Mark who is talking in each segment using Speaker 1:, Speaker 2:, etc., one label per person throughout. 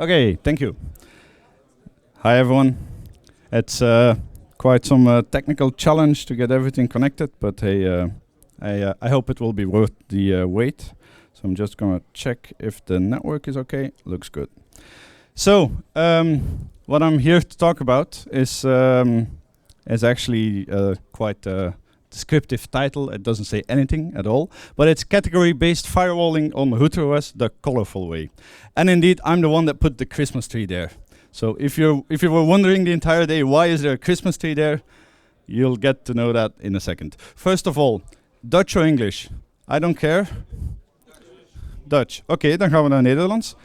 Speaker 1: Okay, thank you. Hi everyone. It's quite some technical challenge to get everything connected, but hey, I hope it will be worth the wait. So I'm just gonna check if the network is okay. Looks good. So what I'm here to talk about is actually quite a descriptive title. It doesn't say anything at all, but it's category-based firewalling on RouterOS the colorful way. And indeed, I'm the one that put the Christmas tree there. So if you were wondering the entire day why is there a Christmas tree there, you'll get to know that in a second. First of all, Dutch or English? I don't care. Dutch. Oké, dan gaan we naar Nederlands.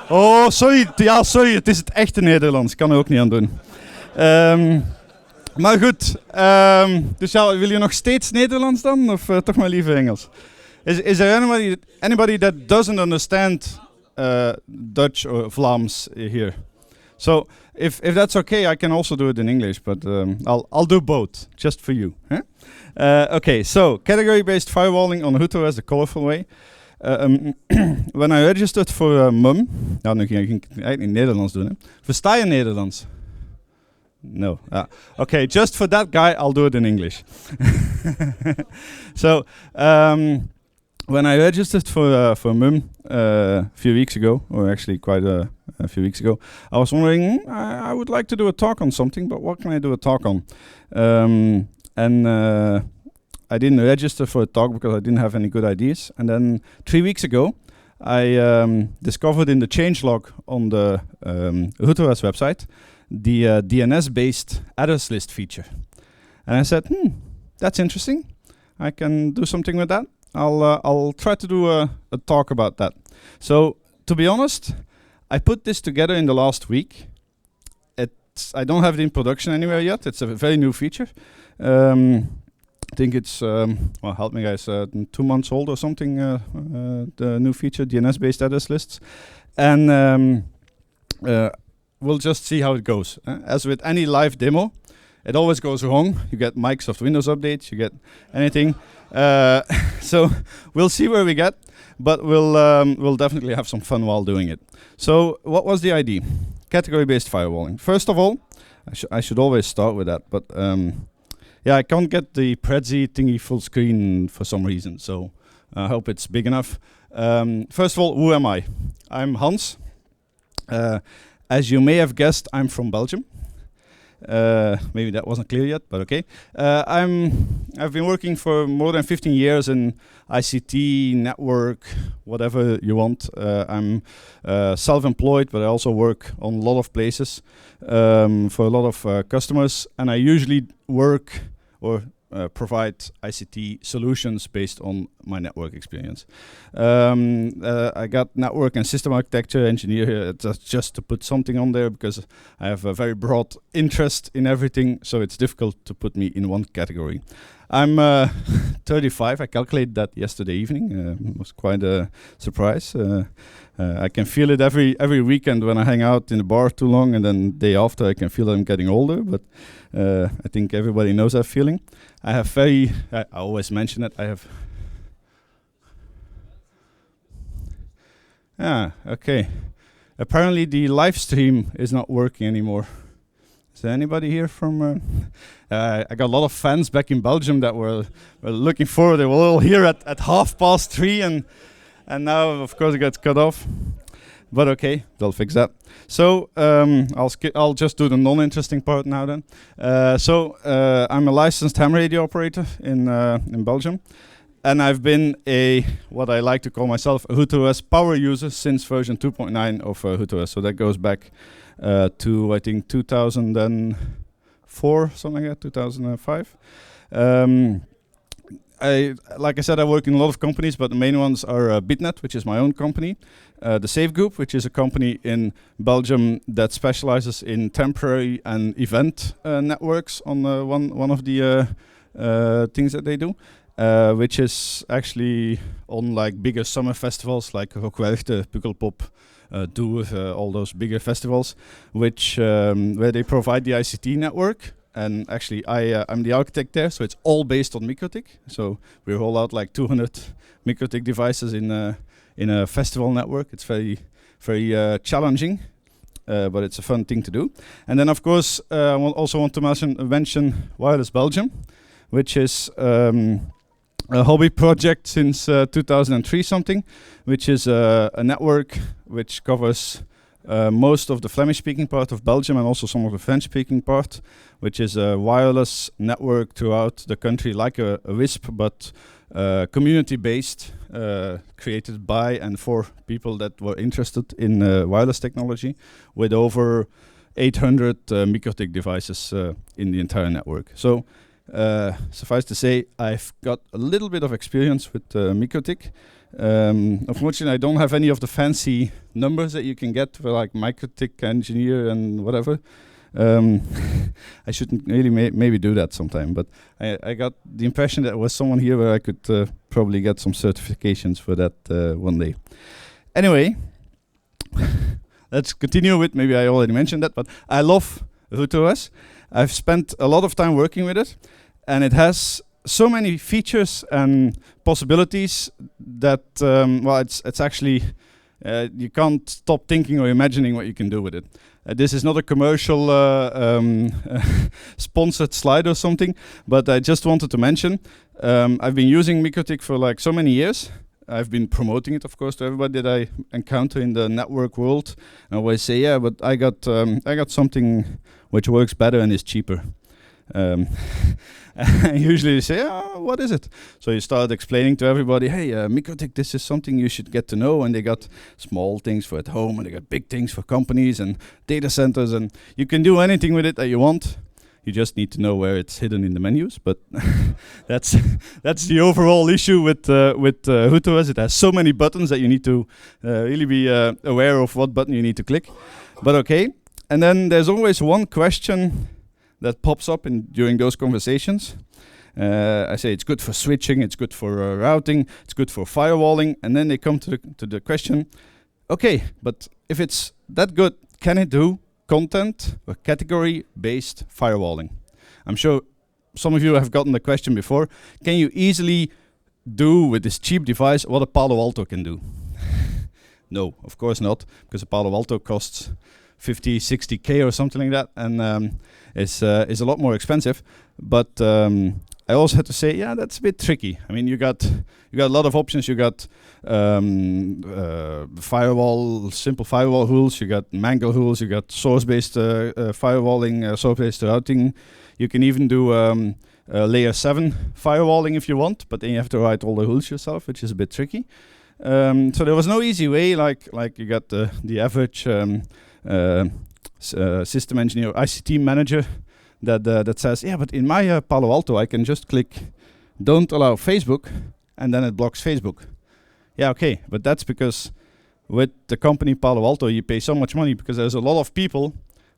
Speaker 1: Oh, sorry. Ja, sorry. Het is het echte Nederlands. Kan er ook niet aan doen. Maar goed. Dus ja, wil je nog steeds Nederlands dan? Of toch maar liever Engels? Is there anybody that doesn't understand Dutch or Vlaams here? So if that's okay, I can also do it in English, but I'll do both, just for you. Huh? Okay, so category-based firewalling on RouterOS the colorful way. When I registered for MUM, nou, nu ging ik eigenlijk in Nederlands doen. Hè. Versta je Nederlands? No. Okay, just for that guy, I'll do it in English. So when I registered for MUM a few weeks ago, or actually quite a few weeks ago, I was wondering, I would like to do a talk on something, but what can I do a talk on? I didn't register for a talk because I didn't have any good ideas. And then 3 weeks ago, I discovered in the changelog on the RouterOS website the DNS-based address list feature. And I said, that's interesting. I can do something with that. I'll try to do a talk about that. So, to be honest, I put this together in the last week. I don't have it in production anywhere yet. It's a very new feature. I think it's, well, help me guys, 2 months old or something, the new feature, DNS-based address lists. And we'll just see how it goes. As with any live demo, it always goes wrong. You get Microsoft Windows updates, you get anything. So we'll see where we get, but we'll definitely have some fun while doing it. So what was the idea? Category-based firewalling. First of all, I should always start with that, but yeah, I can't get the Prezi thingy full screen for some reason, so I hope it's big enough. First of all, who am I? I'm Hans. As you may have guessed, I'm from Belgium. Maybe that wasn't clear yet, but okay. I've been working for more than 15 years in ICT, network, whatever you want. I'm self-employed, but I also work on a lot of places for a lot of customers, and I usually work or provide ICT solutions based on my network experience. I got network and system architecture engineer here just to put something on there because I have a very broad interest in everything, so it's difficult to put me in one category. I'm 35. I calculated that yesterday evening. It was quite a surprise. I can feel it every weekend when I hang out in the bar too long, and then the day after I can feel that I'm getting older, but I think everybody knows that feeling. I always mention it, I have... Okay. Apparently the live stream is not working anymore. Is there anybody here from... I got a lot of fans back in Belgium that were looking forward. They were all here at 3:30, and now, of course, it gets cut off. But okay, they'll fix that. So I'll just do the non-interesting part now then. I'm a licensed ham radio operator in Belgium, and I've been what I like to call myself a RouterOS power user since version 2.9 of RouterOS. So that goes back to I think 2004, something like that, 2005. Like I said, I work in a lot of companies, but the main ones are Bitnet, which is my own company, the Safe Group, which is a company in Belgium that specializes in temporary and event networks on one of the things that they do, which is actually on like bigger summer festivals like Rockwerchter, Pukkelpop, Doer, all those bigger festivals, which where they provide the ICT network. And actually, I'm the architect there, so it's all based on MikroTik. So we roll out like 200 MikroTik devices in a festival network. It's very, very challenging, but it's a fun thing to do. And then, of course, I also want to mention Wireless Belgium, which is a hobby project since 2003 something, which is a network which covers most of the Flemish-speaking part of Belgium and also some of the French-speaking part, which is a wireless network throughout the country, like a WISP, but community-based, created by and for people that were interested in wireless technology, with over 800 MikroTik devices in the entire network. So suffice to say, I've got a little bit of experience with MikroTik. Unfortunately, I don't have any of the fancy numbers that you can get for like MikroTik engineer and whatever. I shouldn't really maybe do that sometime, but I got the impression that there was someone here where I could probably get some certifications for that one day. Anyway, let's continue with, maybe I already mentioned that, but I love RouterOS. I've spent a lot of time working with it, and it has so many features and possibilities that, well, it's actually, you can't stop thinking or imagining what you can do with it. This is not a commercial sponsored slide or something, but I just wanted to mention, I've been using MikroTik for like so many years. I've been promoting it, of course, to everybody that I encounter in the network world. I always say, yeah, but I got something which works better and is cheaper. Usually you say, oh, what is it? So you start explaining to everybody, hey, MikroTik, this is something you should get to know. And they got small things for at home, and they got big things for companies and data centers. And you can do anything with it that you want. You just need to know where it's hidden in the menus. But that's the overall issue with RouterOS. It has so many buttons that you need to really be aware of what button you need to click. But okay. And then there's always one question that pops up during those conversations. I say it's good for switching, it's good for routing, it's good for firewalling, and then they come to the question, okay, but if it's that good, can it do content or category-based firewalling? I'm sure some of you have gotten the question before. Can you easily do with this cheap device what a Palo Alto can do? No, of course not, because a Palo Alto costs 50, 60K or something like that, and is a lot more expensive. But I also had to say, yeah, that's a bit tricky. I mean, you got a lot of options. You got firewall, simple firewall rules. You got Mangle rules. You got source-based firewalling, source-based routing. You can even do layer 7 firewalling if you want, but then you have to write all the rules yourself, which is a bit tricky. So there was no easy way, like you got the average system engineer, ICT manager that says, yeah, but in my Palo Alto, I can just click don't allow Facebook, and then it blocks Facebook. Yeah, okay, but that's because with the company Palo Alto, you pay so much money because there's a lot of people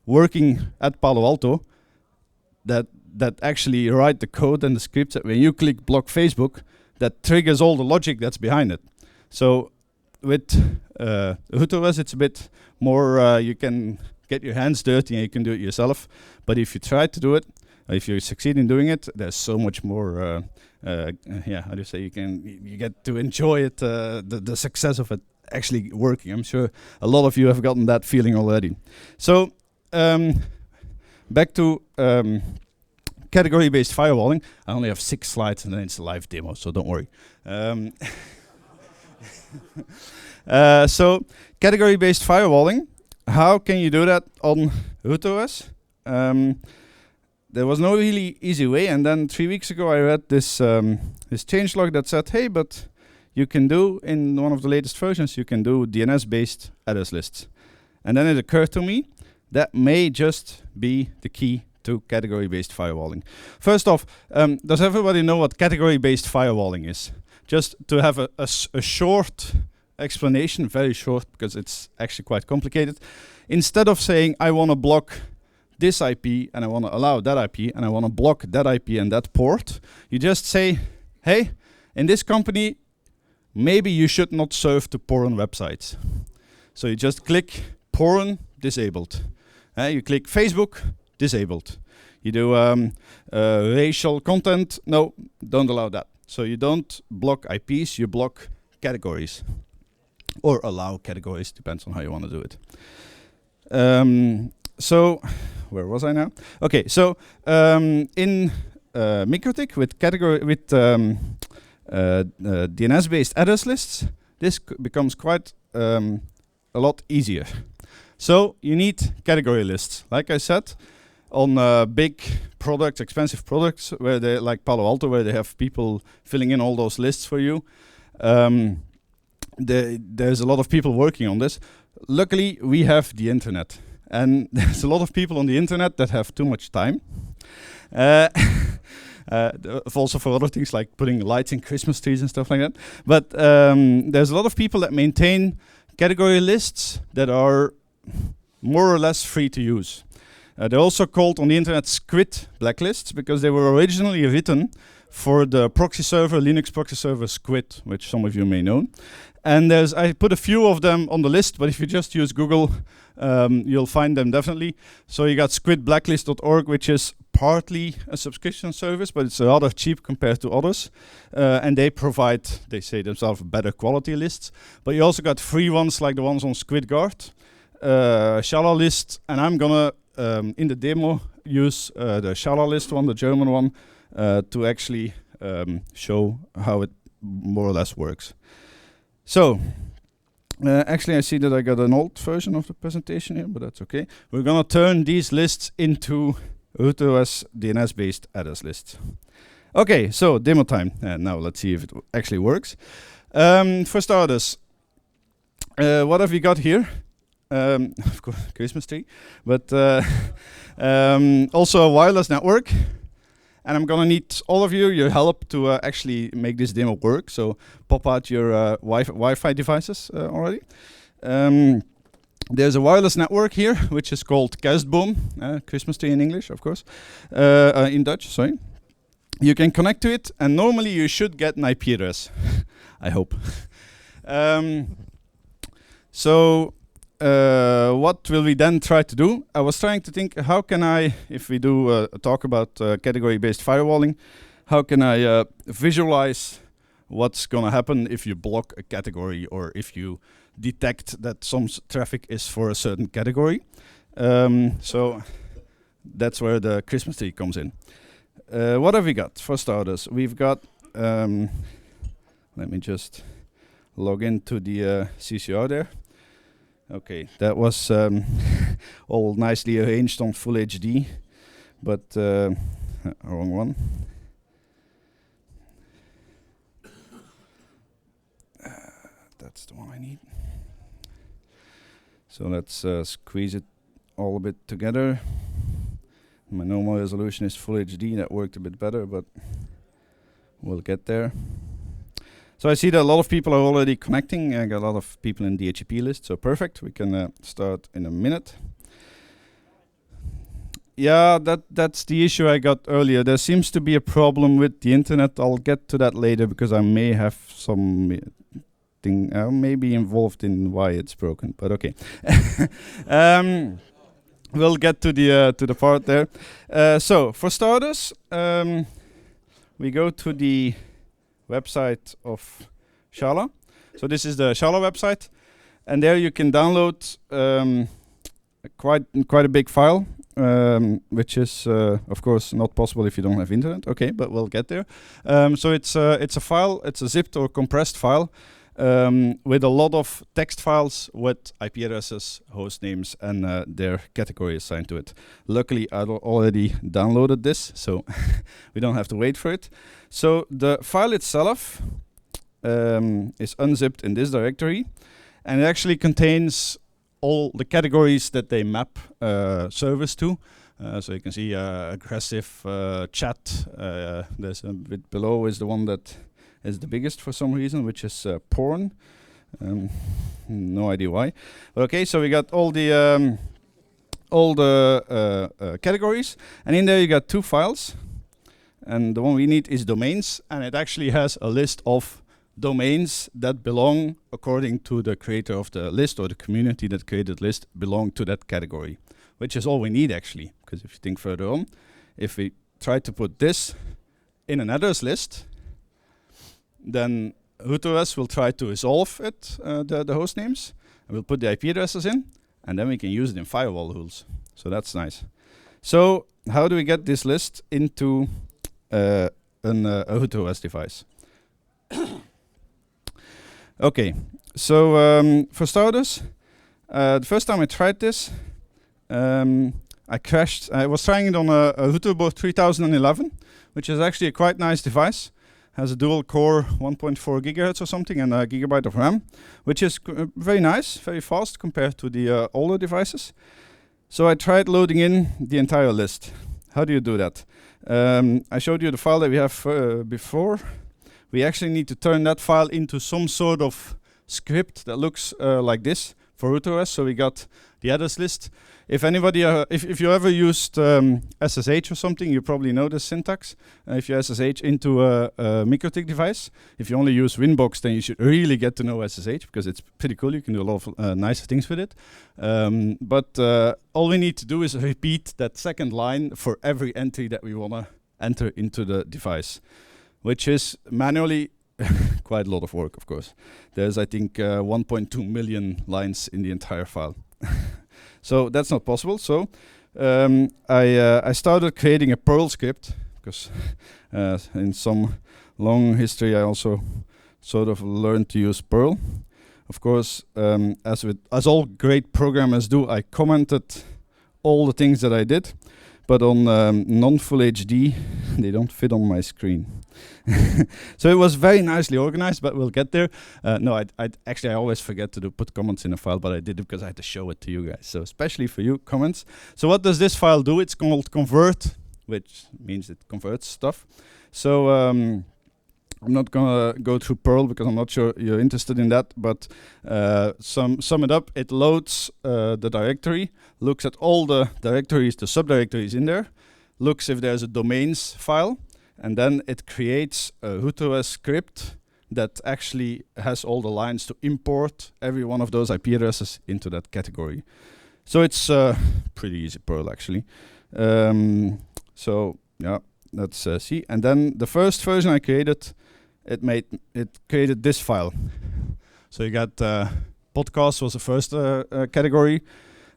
Speaker 1: working at Palo Alto that actually write the code and the scripts that when you click block Facebook, that triggers all the logic that's behind it. So with RouterOS, it's a bit more, you can get your hands dirty and you can do it yourself. But if you try to do it, if you succeed in doing it, there's so much more, yeah, how do you say, you get to enjoy it, the success of it actually working. I'm sure a lot of you have gotten that feeling already. So back to category-based firewalling. I only have 6 slides and then it's a live demo, so don't worry. So category-based firewalling, how can you do that on RouterOS? There was no really easy way, and then 3 weeks ago I read this changelog that said, hey, but you can do, in one of the latest versions, you can do DNS-based address lists. And then it occurred to me that may just be the key to category-based firewalling. First off, does everybody know what category-based firewalling is? Just to have a short explanation, very short, because it's actually quite complicated. Instead of saying, I want to block this IP, and I want to allow that IP, and I want to block that IP and that port, you just say, hey, in this company, maybe you should not serve to porn websites. So you just click porn, disabled. You click Facebook, disabled. You do racial content, no, don't allow that. So you don't block IPs, you block categories. or allow categories, depends on how you want to do it. So, where was I now? Okay, so in MikroTik with DNS-based address lists, this becomes quite a lot easier. So you need category lists. Like I said, on big products, expensive products, where they like Palo Alto, where they have people filling in all those lists for you. There's a lot of people working on this. Luckily, we have the internet, and there's a lot of people on the internet that have too much time. Also for other things like putting lights in Christmas trees and stuff like that. But there's a lot of people that maintain category lists that are more or less free to use. They're also called on the internet squid blacklists because they were originally written for the proxy server, Linux proxy server Squid, which some of you may know. And I put a few of them on the list, but if you just use Google, you'll find them definitely. So you got squidblacklist.org, which is partly a subscription service, but it's rather cheap compared to others. And they provide, they say themselves, better quality lists. But you also got free ones like the ones on SquidGuard, Shala list, and I'm gonna, in the demo, use the Shala list one, the German one, to actually show how it more or less works. So, actually I see that I got an old version of the presentation here, but that's okay. We're gonna turn these lists into RouterOS DNS-based address lists. Okay, so demo time. Now let's see if it actually works. For starters, what have we got here? Of course, Christmas tree, but also a wireless network. And I'm gonna need all of your help to actually make this demo work. So pop out your Wi-Fi devices already. There's a wireless network here, which is called Kerstboom, Christmas tree in English, of course, in Dutch, sorry. You can connect to it, and normally you should get an IP address, I hope. What will we then try to do? I was trying to think, how can I, if we do a talk about category-based firewalling, how can I visualize what's going to happen if you block a category or if you detect that some traffic is for a certain category? So that's where the Christmas tree comes in. What have we got? For starters, we've got, let me just log into the CCR there. Okay, that was all nicely arranged on full HD, but wrong one. That's the one I need. So let's squeeze it all a bit together. My normal resolution is full HD. That worked a bit better, but we'll get there. So I see that a lot of people are already connecting. I got a lot of people in the DHCP list, so perfect. We can start in a minute. Yeah, that's the issue I got earlier. There seems to be a problem with the internet. I'll get to that later because I may have some thing, maybe involved in why it's broken, but okay. We'll get to the part there. So for starters, we go to the website of Shala. So this is the Shala website, and there you can download quite a big file, which is of course not possible if you don't have internet. Okay, but we'll get there. So it's a file. It's a zipped or compressed file with a lot of text files with IP addresses, host names, and their category assigned to it. Luckily, I already downloaded this, so we don't have to wait for it. So the file itself is unzipped in this directory, and it actually contains all the categories that they map service to. So you can see aggressive chat. There's a bit below is the one that is the biggest for some reason, which is porn. No idea why. But okay, so we got all the categories, and in there you got two files. And the one we need is domains, and it actually has a list of domains that belong, according to the creator of the list or the community that created the list, belong to that category, which is all we need actually. Because if you think further on, if we try to put this in an address list, then RouterOS will try to resolve it, the host names, and we'll put the IP addresses in, and then we can use it in firewall rules. So that's nice. So how do we get this list into a RouterOS device? Okay, so for starters, the first time I tried this, I crashed. I was trying it on a router board 3011, which is actually a quite nice device. Has a dual core 1.4 gigahertz or something and a gigabyte of RAM, which is very nice, very fast compared to the older devices. So I tried loading in the entire list. How do you do that? I showed you the file that we have before. We actually need to turn that file into some sort of script that looks like this for RouterOS. So we got the address list. If anybody, if you ever used SSH or something, you probably know this syntax. If you SSH into a MikroTik device, if you only use Winbox, then you should really get to know SSH because it's pretty cool. You can do a lot of nice things with it. But all we need to do is repeat that second line for every entry that we want to enter into the device, which is manually quite a lot of work, of course. There's, I think, 1.2 million lines in the entire file. So that's not possible. So I started creating a Perl script because in some long history I also sort of learned to use Perl. Of course, as all great programmers do, I commented all the things that I did, but on non-full HD, they don't fit on my screen. So it was very nicely organized, but we'll get there. No, I always forget to put comments in a file, but I did it because I had to show it to you guys. So especially for you, comments. So what does this file do? It's called convert, which means it converts stuff. So I'm not gonna go through Perl because I'm not sure you're interested in that, but sum it up, it loads the directory, looks at all the directories, the subdirectories in there, looks if there's a domains file, and then it creates a RouterOS script that actually has all the lines to import every one of those IP addresses into that category. So it's pretty easy Perl actually. So yeah, let's see. And then the first version I created, it created this file. So you got podcast was the first category,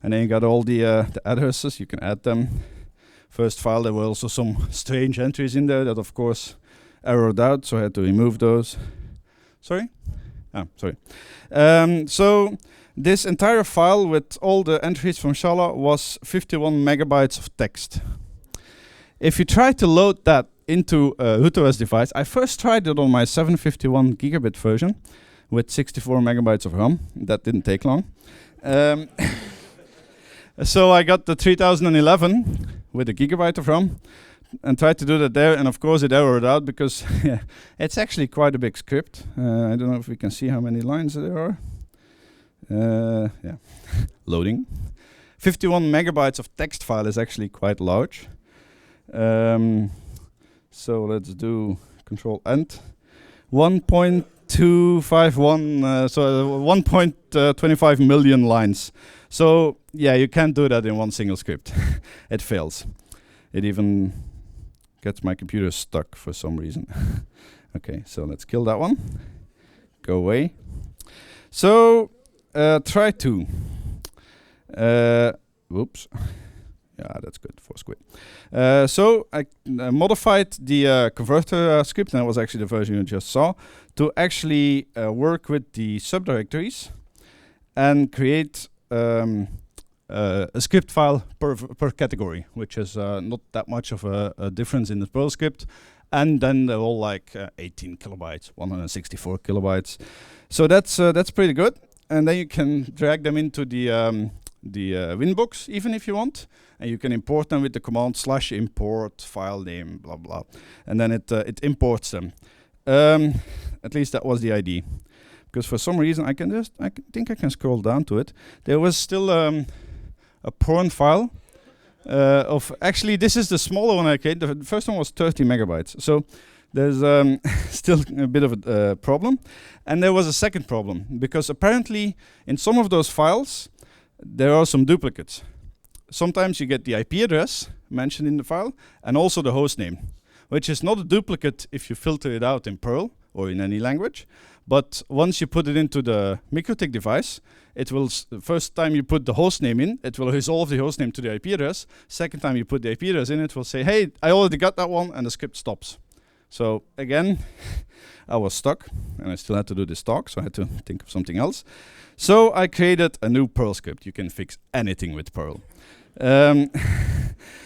Speaker 1: and then you got all the addresses. You can add them. First file, there were also some strange entries in there that, of course, errored out, so I had to remove those. Sorry? Ah, sorry. So this entire file with all the entries from Shala was 51 megabytes of text. If you try to load that into a RouterOS device, I first tried it on my 751 gigabit version with 64 megabytes of RAM. That didn't take long. So I got the 3011 with a gigabyte of RAM and tried to do that there, and of course it errored out because yeah, it's actually quite a big script. I don't know if we can see how many lines there are. Yeah, loading. 51 megabytes of text file is actually quite large. So let's do Control End. 1.251, so 1.25 million lines. So yeah, you can't do that in one single script. It fails. It even gets my computer stuck for some reason. Okay, so let's kill that one. Go away. So try to. Whoops. Yeah, that's good for squid. So I modified the converter script, and that was actually the version you just saw, to actually work with the subdirectories and create a script file per category, which is not that much of a difference in the Perl script. And then they're all like 18 kilobytes, 164 kilobytes. So that's pretty good. And then you can drag them into the Winbox, even if you want, and you can import them with the command /import file name, blah blah, and then it imports them. At least that was the idea, because for some reason I think I can scroll down to it. There was still a porn file of, actually this is the smaller one I created. The first one was 30 megabytes. So there's still a bit of a problem, and there was a second problem because apparently in some of those files there are some duplicates. Sometimes you get the IP address mentioned in the file and also the host name, which is not a duplicate if you filter it out in Perl or in any language, But once you put it into the MikroTik device, it will, first time you put the host name in, it will resolve the host name to the IP address. Second time you put the IP address in, it will say, hey, I already got that one, and the script stops. So again, I was stuck, and I still had to do this talk, so I had to think of something else. So I created a new Perl script. You can fix anything with Perl.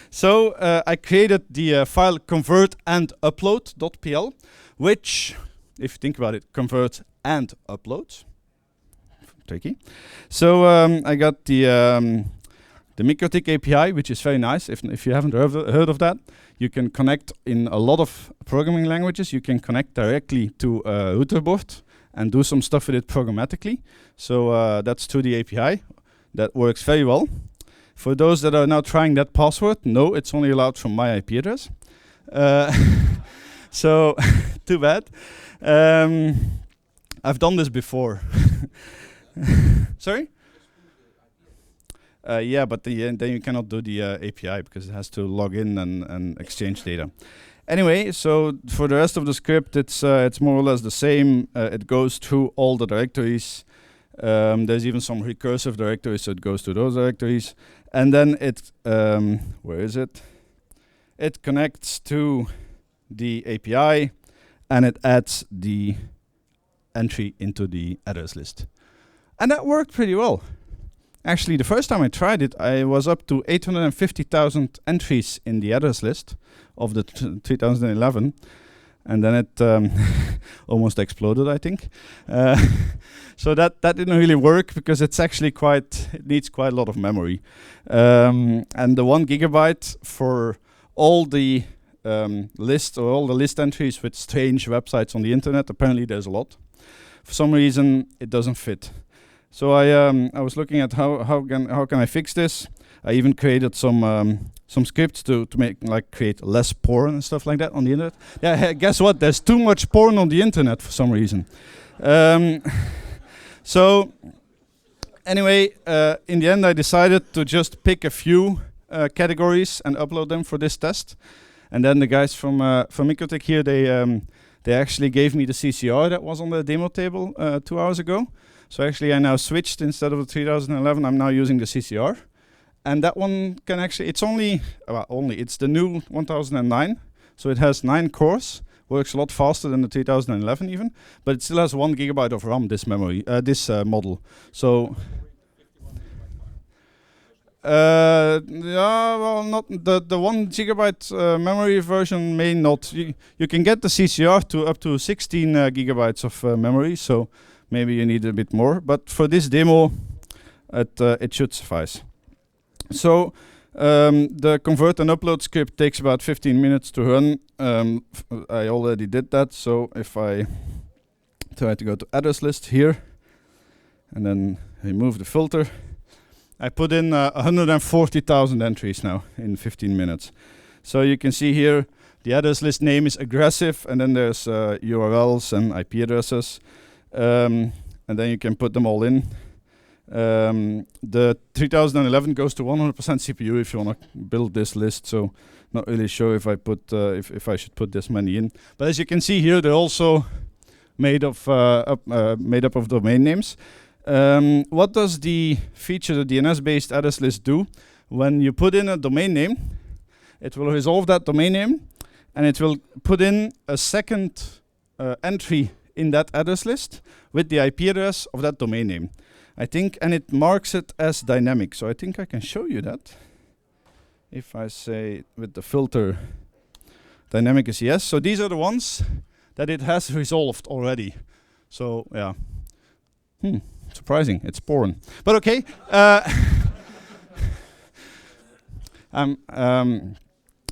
Speaker 1: So I created the file convert and upload.pl, which, if you think about it, converts and uploads. Tricky. So I got the MikroTik API, which is very nice. If you haven't heard of that, you can connect in a lot of programming languages. You can connect directly to a router board and do some stuff with it programmatically. So that's through the API. That works very well. For those that are now trying that password, no, it's only allowed from my IP address. So, too bad. I've done this before. Sorry? Yeah, but then you cannot do the API because it has to log in and exchange data. Anyway, so for the rest of the script, it's more or less the same. It goes through all the directories. There's even some recursive directories, so it goes to those directories. And then it, where is it? It connects to the API, and it adds the entry into the address list. And that worked pretty well. Actually, the first time I tried it, I was up to 850,000 entries in the address list of the 2011. And then it almost exploded, I think. So that didn't really work because it's actually it needs quite a lot of memory. And the 1 gigabyte for all the lists or all the list entries with strange websites on the internet, apparently there's a lot. For some reason, it doesn't fit. So I was looking at how can I fix this. I even created some scripts to create less porn and stuff like that on the internet. Yeah, guess what? There's too much porn on the internet for some reason. So anyway, in the end, I decided to just pick a few categories and upload them for this test. And then the guys from MikroTik here, they actually gave me the CCR that was on the demo table 2 hours ago. So actually, I now switched. Instead of the 3011, I'm now using the CCR. And that one can actually, it's it's the new 1009. So it has 9 cores, works a lot faster than the 3011 even, but it still has 1 gigabyte of RAM, this memory, this model. So, yeah, well, not the 1 gigabyte memory version may not. You can get the CCR to up to 16 gigabytes of memory, so maybe you need a bit more. But for this demo, it should suffice. So the convert and upload script takes about 15 minutes to run. I already did that, so if I try to go to address list here and then remove the filter, I put in 140,000 entries now in 15 minutes. So you can see here the address list name is aggressive, and then there's URLs and IP addresses, and then you can put them all in. The 3011 goes to 100% CPU if you want to build this list, so not really sure if I put if I should put this many in. But as you can see here, they're also made up of domain names. What does the feature, the DNS-based address list, do? When you put in a domain name, it will resolve that domain name, and it will put in a second entry in that address list with the IP address of that domain name. I think, and it marks it as dynamic. So I think I can show you that. If I say with the filter, dynamic is yes. So these are the ones that it has resolved already. So yeah, surprising. It's porn, but okay.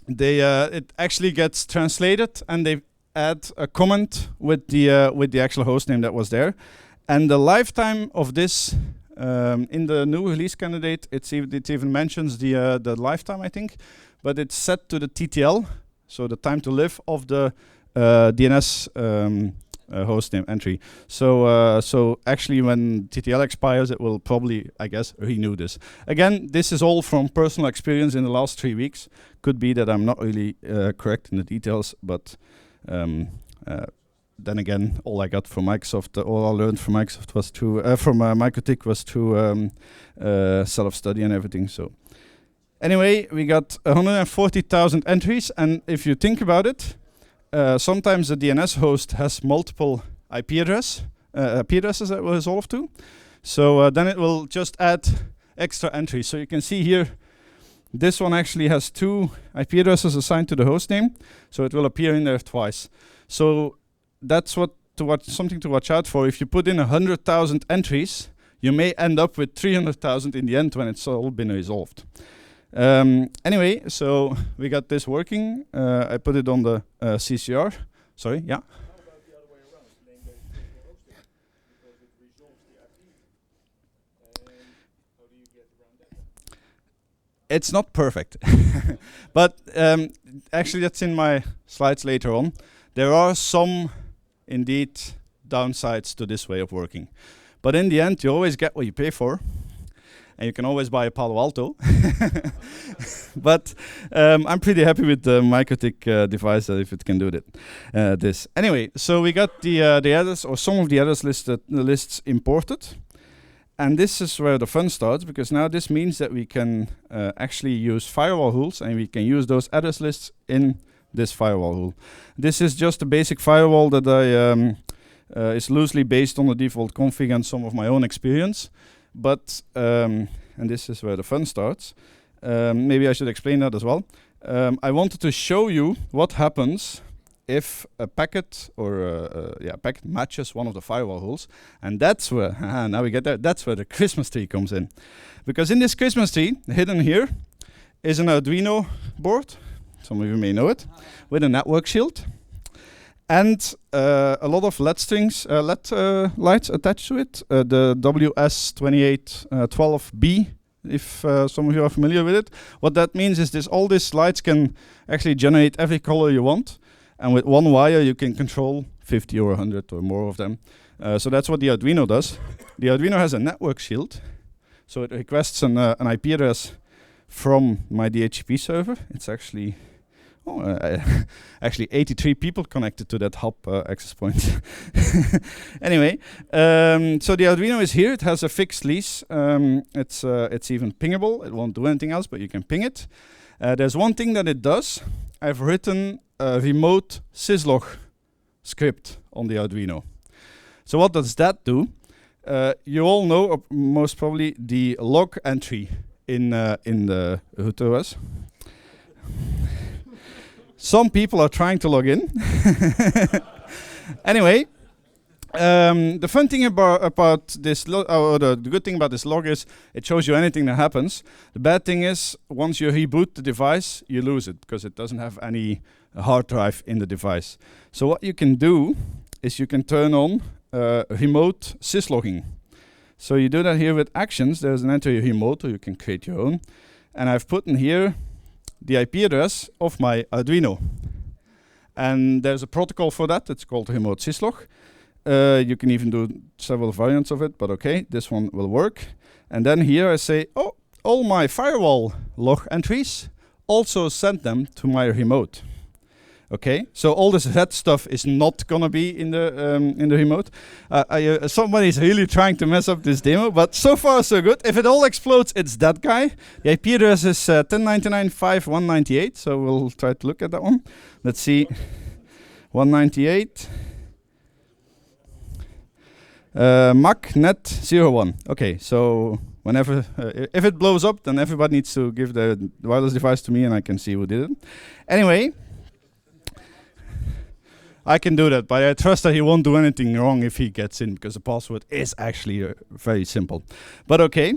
Speaker 1: It actually gets translated, and they add a comment with the actual host name that was there. And the lifetime of this, in the new release candidate, it even mentions the lifetime, I think, but it's set to the TTL, so the time to live of the DNS host name entry. So actually, when TTL expires, it will probably, I guess, renew this. Again, this is all from personal experience in the last 3 weeks. Could be that I'm not really correct in the details, but then again, all I got from Microsoft, all I learned from Microsoft was through from MikroTik was through self-study and everything. So anyway, we got 140,000 entries, and if you think about it, sometimes the DNS host has multiple IP addresses that will resolve to. So then it will just add extra entries. So you can see here, this one actually has 2 IP addresses assigned to the host name, so it will appear in there twice. So that's something to watch out for. If you put in 100,000 entries, you may end up with 300,000 in the end when it's all been resolved. Anyway, so we got this working. I put it on the CCR. Sorry, yeah. It's not perfect, but actually that's in my slides later on. There are some, indeed, downsides to this way of working. But in the end, you always get what you pay for, and you can always buy a Palo Alto. But I'm pretty happy with the MikroTik device, if it can do that. This. Anyway, so we got the address, or some of the address lists imported. And this is where the fun starts, because now this means that we can actually use firewall rules, and we can use those address lists in this firewall rule. This is just a basic firewall that is loosely based on the default config and some of my own experience. But, and this is where the fun starts, maybe I should explain that as well. I wanted to show you what happens if a packet or packet matches one of the firewall rules, and that's where now we get there. That's where the Christmas tree comes in, because in this Christmas tree, hidden here, is an Arduino board. Some of you may know it, with a network shield, and a lot of LED strings, LED lights attached to it. The WS2812B. If some of you are familiar with it, what that means is all these lights can actually generate every color you want. And with one wire, you can control 50 or 100 or more of them. So that's what the Arduino does. The Arduino has a network shield. So it requests an IP address from my DHCP server. It's actually, actually 83 people connected to that hub access point. Anyway, so the Arduino is here. It has a fixed leash. It's even pingable. It won't do anything else, but you can ping it. There's one thing that it does. I've written a remote syslog script on the Arduino. So what does that do? You all know, most probably, the log entry in the RouterOS. Some people are trying to log in. Anyway, the fun thing about this, or the good thing about this log is it shows you anything that happens. The bad thing is once you reboot the device, you lose it because it doesn't have any hard drive in the device. So what you can do is you can turn on remote syslogging. So you do that here with actions. There's an entry remote, or you can create your own. And I've put in here the IP address of my Arduino. And there's a protocol for that. It's called remote syslog. You can even do several variants of it, but okay, this one will work. And then here I say, oh, all my firewall log entries, also send them to my remote. Okay, so all this red stuff is not gonna be in the remote. Somebody's really trying to mess up this demo, but so far so good. If it all explodes, it's that guy. The IP address is 1099.5.198, so we'll try to look at that one. Let's see, 198. MAC-net01. Okay, so whenever, if it blows up, then everybody needs to give the wireless device to me and I can see who did it. Anyway, I can do that, but I trust that he won't do anything wrong if he gets in, because the password is actually very simple. But okay,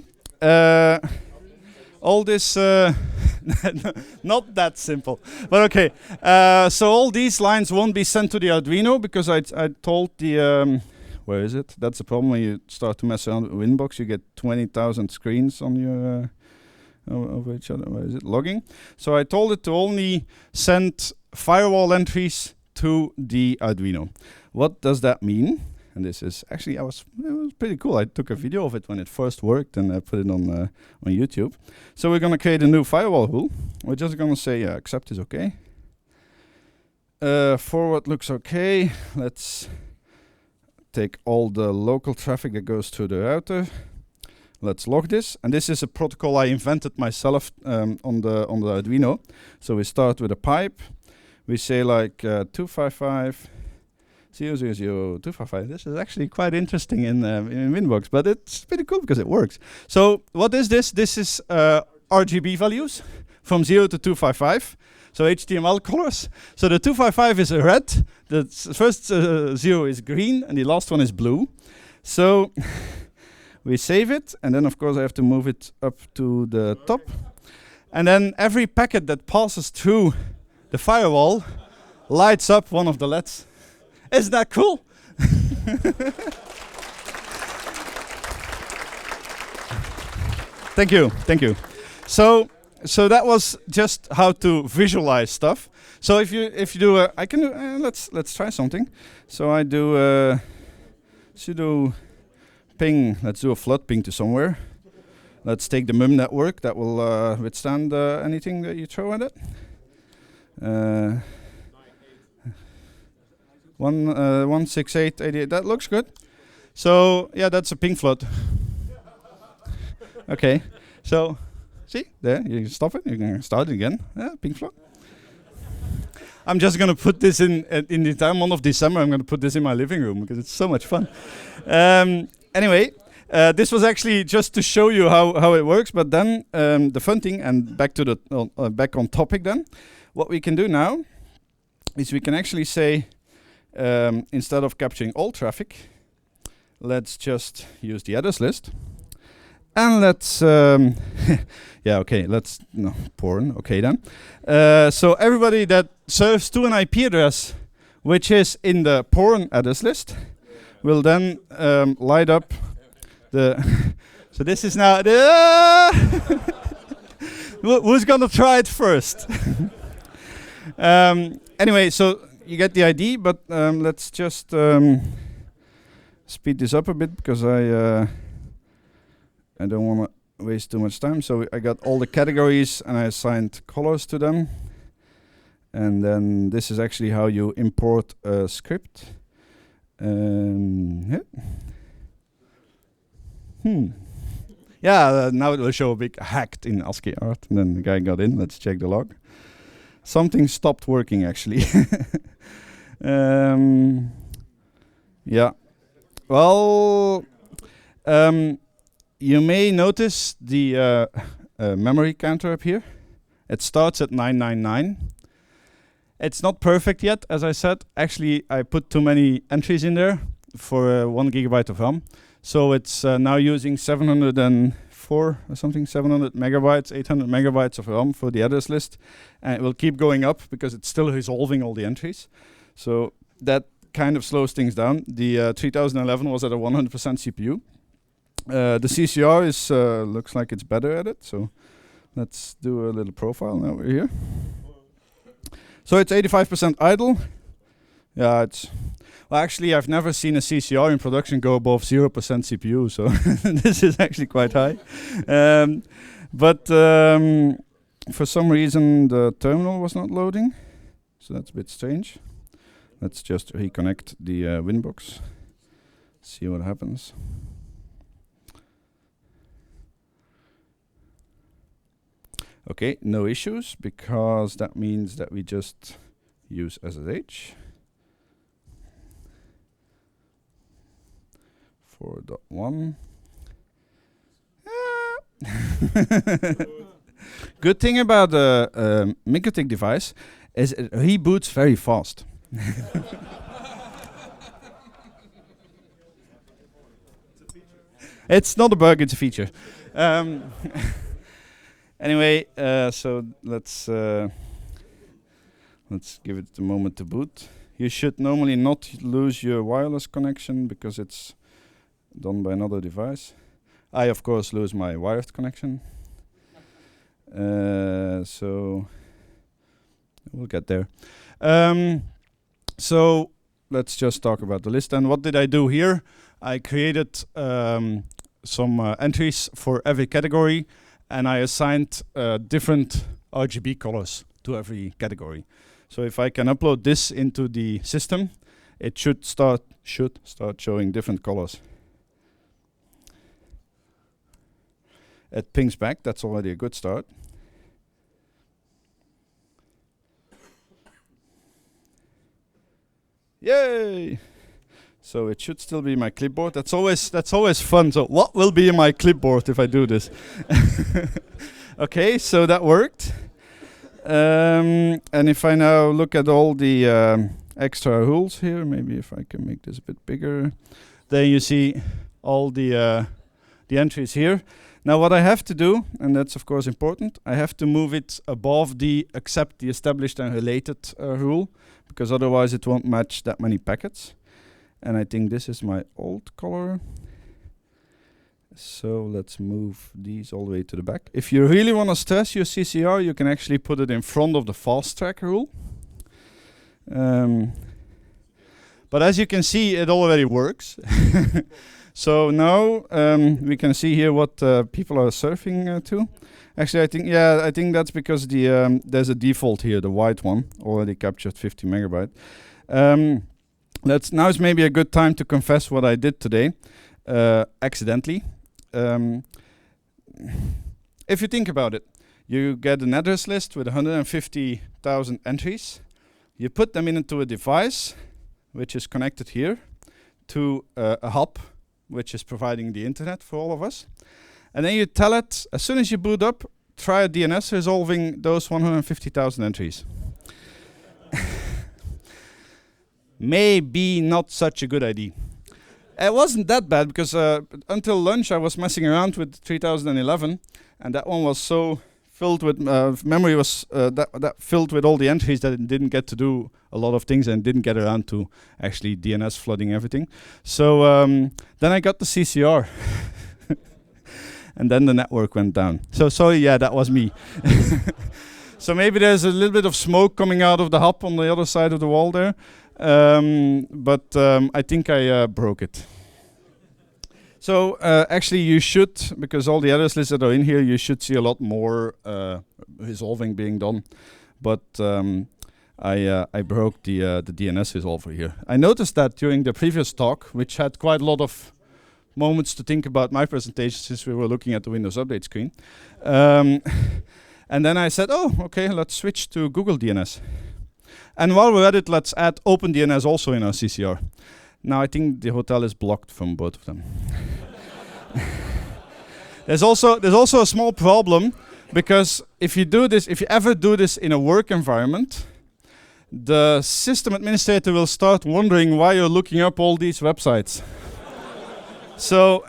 Speaker 1: all this, not that simple, but okay. So all these lines won't be sent to the Arduino because I told the, where is it? That's the problem when you start to mess around with Winbox. You get 20,000 screens on your over each other. Where is it? Logging. So I told it to only send firewall entries to the Arduino. What does that mean? And this is actually, it was pretty cool. I took a video of it when it first worked and I put it on YouTube. So we're going to create a new firewall rule. We're just going to say accept is okay. Forward looks okay. Let's take all the local traffic that goes to the router. Let's log this. And this is a protocol I invented myself on the Arduino. So we start with a pipe. We say like 255.0.0.0.255. This is actually quite interesting in Winbox, but it's pretty cool because it works. So what is this? This is RGB values from 0 to 255. So HTML colors. So the 255 is red, the first 0 is green, and the last one is blue. So we save it, and then of course I have to move it up to the top. And then every packet that passes through the firewall lights up one of the LEDs. Isn't that cool? Thank you, thank you. So that was just how to visualize stuff. So if you do I can do let's try something. So I do sudo ping. Let's do a flood ping to somewhere. Let's take the MUM network that will withstand anything that you throw at it. 168.88. That looks good. So yeah, that's a ping flood. Okay. So see there, you can stop it. You can start it again. Yeah, ping flood. I'm just gonna put this in the entire month of December. I'm gonna put this in my living room because it's so much fun. Anyway, this was actually just to show you how it works. But then the fun thing, and back to the back on topic. Then, what we can do now is we can actually say instead of capturing all traffic, let's just use the address list, and let's yeah, okay, let's no porn. Okay then. So everybody that serves to an IP address which is in the porn address list will then light up the. So this is now the. Who's gonna try it first? Anyway, so you get the ID, but let's just speed this up a bit because I don't want to waste too much time. So I got all the categories and I assigned colors to them. And then this is actually how you import a script. Yeah. Yeah, now it will show a big hacked in ASCII art. And then the guy got in. Let's check the log. Something stopped working actually. Yeah. Well, you may notice the memory counter up here. It starts at 999. It's not perfect yet, as I said. Actually, I put too many entries in there for 1 gigabyte of RAM. So it's now using 704 or something, 700 megabytes, 800 megabytes of RAM for the address list. And it will keep going up because it's still resolving all the entries. So that kind of slows things down. The 3011 was at a 100% CPU. The CCR is looks like it's better at it. So let's do a little profile now. We're here. So it's 85% idle. Yeah, it's well. Actually, I've never seen a CCR in production go above 0% CPU. So this is actually quite high. But for some reason, the terminal was not loading. So that's a bit strange. Let's just reconnect the Winbox. See what happens. Okay, no issues, because that means that we just use SSH. 4.1. Good thing about the MikroTik device is it reboots very fast. It's not a bug, it's a feature. Anyway, so let's give it a moment to boot. You should normally not lose your wireless connection because it's done by another device. I, of course, lose my wired connection. So we'll get there. So let's just talk about the list. And what did I do here? I created some entries for every category. And I assigned different RGB colors to every category. So if I can upload this into the system, it should start showing different colors. It pings back. That's already a good start. Yay! So it should still be my clipboard. That's always fun. So what will be in my clipboard if I do this? Okay, so that worked. And if I now look at all the extra rules here, maybe if I can make this a bit bigger, there you see all the entries here. Now what I have to do, and that's of course important, I have to move it above the accept the established and related rule, because otherwise it won't match that many packets. And I think this is my old color. So let's move these all the way to the back. If you really want to stress your CCR, you can actually put it in front of the fast track rule. But as you can see, it already works. So now we can see here what people are surfing to. Actually, I think that's because the there's a default here, the white one, already captured 50 megabyte. Now is maybe a good time to confess what I did today, accidentally. If you think about it, you get an address list with 150,000 entries. You put them into a device, which is connected here, to a hub, which is providing the internet for all of us. And then you tell it, as soon as you boot up, try a DNS resolving those 150,000 entries. Maybe not such a good idea. It wasn't that bad because until lunch I was messing around with 3011, and that one was so filled with memory was that filled with all the entries that it didn't get to do a lot of things and didn't get around to actually DNS flooding everything. So then I got the CCR, and then the network went down. So sorry, yeah, that was me. So maybe there's a little bit of smoke coming out of the hub on the other side of the wall there. But I think I broke it. So actually you should, because all the address lists that are in here, you should see a lot more resolving being done. But I broke the DNS resolver here. I noticed that during the previous talk, which had quite a lot of moments to think about my presentation since we were looking at the Windows Update screen. And then I said, oh, okay, let's switch to Google DNS. And while we're at it, let's add OpenDNS also in our CCR. Now I think the hotel is blocked from both of them. There's also a small problem, because if you ever do this in a work environment, the system administrator will start wondering why you're looking up all these websites. So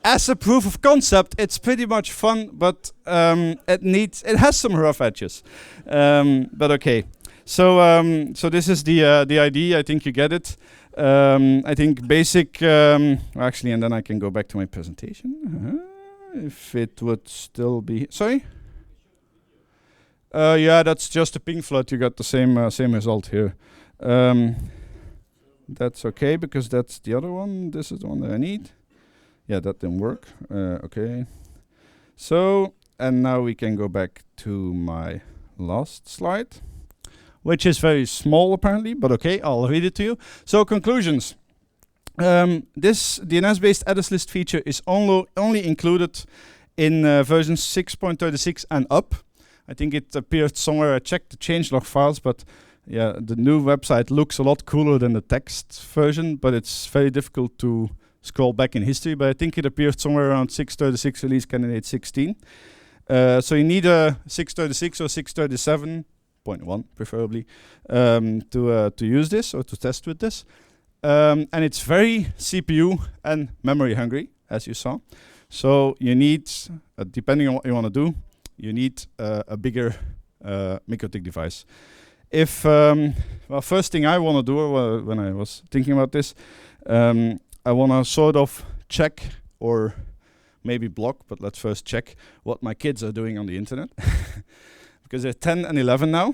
Speaker 1: as a proof of concept, it's pretty much fun, but it has some rough edges. But okay, so this is the idea. I think you get it. I think basic. Actually, and then I can go back to my presentation if it would still be. Sorry. Yeah, that's just a ping flood. You got the same result here. That's okay because that's the other one. This is the one that I need. Yeah, that didn't work. Okay. So, and now we can go back to my last slide, which is very small apparently, but okay, I'll read it to you. So, conclusions. This DNS-based address list feature is only included in version 6.36 and up. I think it appeared somewhere. I checked the changelog files, but yeah, the new website looks a lot cooler than the text version, but it's very difficult to scroll back in history, but I think it appeared somewhere around 636 release candidate 16. So you need a 636 or 637.1 preferably to use this or to test with this. And it's very CPU and memory hungry, as you saw. So you need, depending on what you want to do, you need a bigger MikroTik device. If, well, first thing I want to do when I was thinking about this, I want to sort of check or maybe block, but let's first check what my kids are doing on the internet. Because they're 10 and 11 now.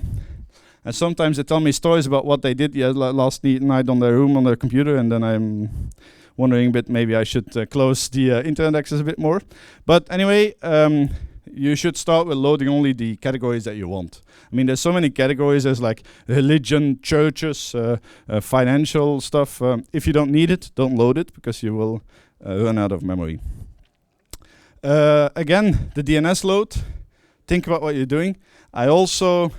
Speaker 1: And sometimes they tell me stories about what they did last night on their room on their computer, and then I'm wondering a bit, maybe I should close the internet access a bit more. But anyway, you should start with loading only the categories that you want. I mean, there's so many categories. There's like religion, churches, financial stuff. If you don't need it, don't load it because you will run out of memory. Again, the DNS load. Think about what you're doing. I also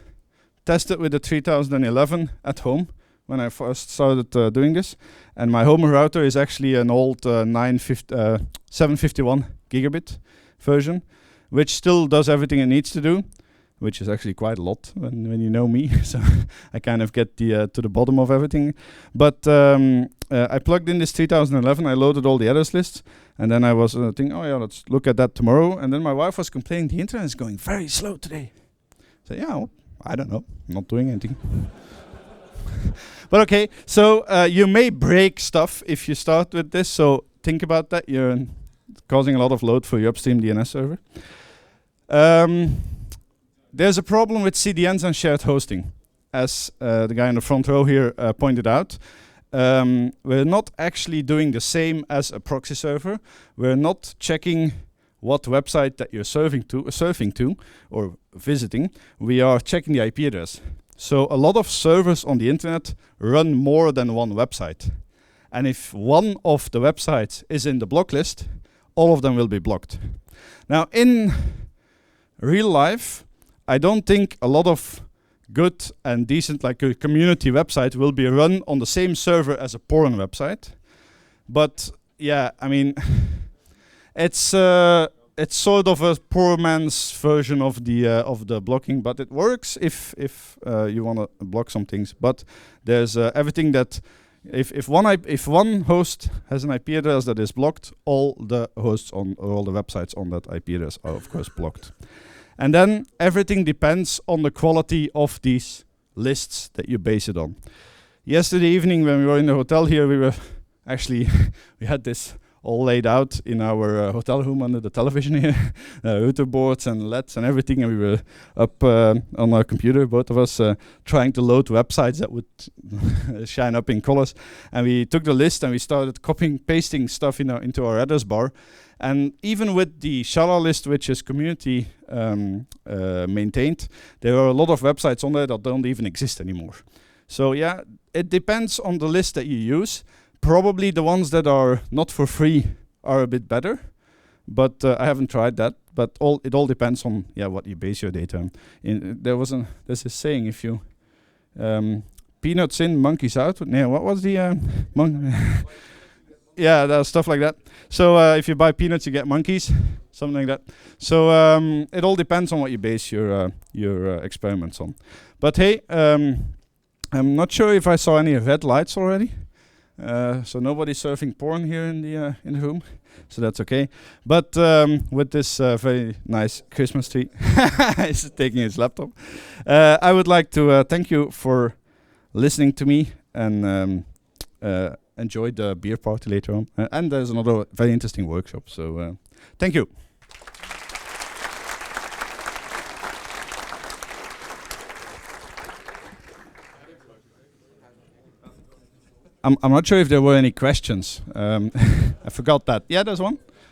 Speaker 1: tested with the 3011 at home when I first started doing this. And my home router is actually an old 751 gigabit version, which still does everything it needs to do, which is actually quite a lot when you know me. So I kind of get to the bottom of everything. But I plugged in this 3011, I loaded all the address lists, and then I was thinking, oh yeah, let's look at that tomorrow. And then my wife was complaining the internet is going very slow today. So yeah, well, I don't know, I'm not doing anything. But okay, so you may break stuff if you start with this, so think about that. You're causing a lot of load for your upstream DNS server. There's a problem with CDNs and shared hosting, as the guy in the front row here pointed out. We're not actually doing the same as a proxy server. We're not checking what website that you're surfing to or visiting. We are checking the IP address. So a lot of servers on the internet run more than one website. And if one of the websites is in the block list, all of them will be blocked. Now in real life, I don't think a lot of good and decent, like a community website, will be run on the same server as a porn website. But yeah, I mean, it's sort of a poor man's version of the blocking, but it works if you want to block some things. But there's everything that if one host has an IP address that is blocked, all the hosts on or all the websites on that IP address are of course blocked. And then everything depends on the quality of these lists that you base it on. Yesterday evening when we were in the hotel here, we were actually we had this all laid out in our hotel room under the television here, router boards and LEDs and everything, and we were up on our computer, both of us, trying to load websites that would shine up in colors. And we took the list and we started copying, pasting stuff into our address bar. And even with the Shala list, which is community maintained, there are a lot of websites on there that don't even exist anymore. So yeah, it depends on the list that you use. Probably the ones that are not for free are a bit better, but I haven't tried that. But it all depends on what you base your data on. There's a saying: if you peanuts in, monkeys out. Yeah, what was the yeah, there's stuff like that. So if you buy peanuts, you get monkeys, something like that. So it all depends on what you base your experiments on. But hey, I'm not sure if I saw any red lights already. So nobody's surfing porn here in the room, so that's okay. But with this very nice Christmas tree, he's taking his laptop. I would like to thank you for listening to me and enjoy the beer party later on. And there's another very interesting workshop. So thank you. I'm not sure if there were any questions. I forgot that. Yeah, there's one.